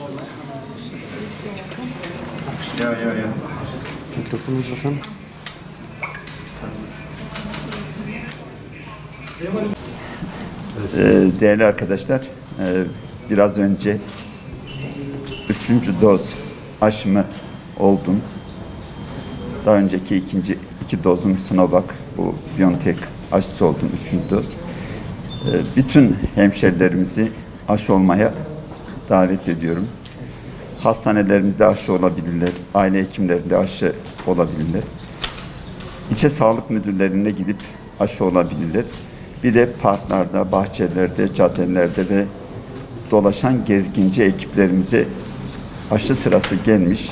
Ya. Mikrofonu uzatan. Değerli arkadaşlar, biraz önce 3. doz aşımı oldum. Daha önceki iki dozum Sinovac, bu BioNTech aşısı oldum, 3. doz. Bütün hemşerilerimizi aşı olmaya davet ediyorum. Hastanelerimizde aşı olabilirler, aile hekimlerinde aşı olabilirler. İlçe sağlık müdürlerine gidip aşı olabilirler. Bir de parklarda, bahçelerde, caddelerde ve dolaşan gezginci ekiplerimize aşı sırası gelmiş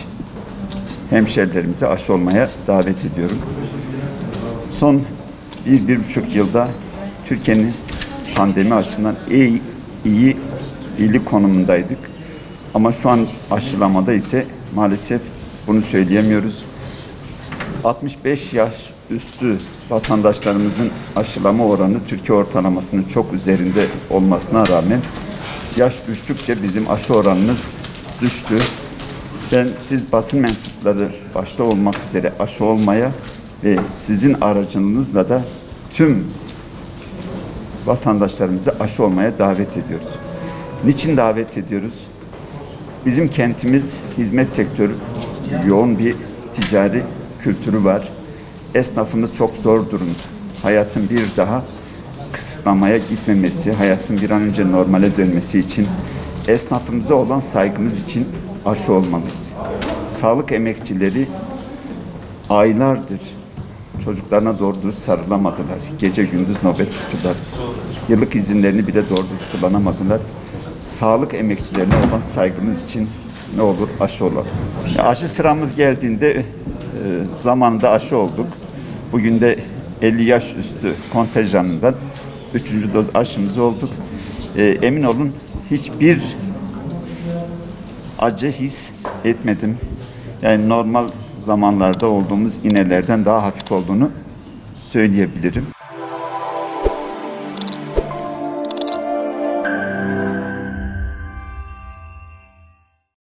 hemşerilerimize aşı olmaya davet ediyorum. Son 1-1,5 yılda Türkiye'nin pandemi açısından iyi konumundaydık. Ama şu an aşılamada ise maalesef bunu söyleyemiyoruz. 65 yaş üstü vatandaşlarımızın aşılama oranı Türkiye ortalamasının çok üzerinde olmasına rağmen yaş düştükçe bizim aşı oranımız düştü. Siz basın mensupları başta olmak üzere aşı olmaya ve sizin aracınızla da tüm vatandaşlarımızı aşı olmaya davet ediyoruz. Niçin davet ediyoruz? Bizim kentimiz hizmet sektörü yoğun bir ticari kültürü var. Esnafımız çok zor durumda. Hayatın bir daha kısıtlamaya gitmemesi, hayatın bir an önce normale dönmesi için, esnafımıza olan saygımız için aşı olmalıyız. Sağlık emekçileri aylardır çocuklarına doğru dürüst sarılamadılar. Gece gündüz nöbet tuttular. Yıllık izinlerini bile doğru dürüst kullanamadılar. Sağlık emekçilerine olan saygımız için ne olur aşı olalım. Aşı sıramız geldiğinde zamanında aşı olduk. Bugün de 50 yaş üstü kontenjanından 3. doz aşımızı olduk. Emin olun hiçbir acı his etmedim. Yani normal zamanlarda olduğumuz iğnelerden daha hafif olduğunu söyleyebilirim.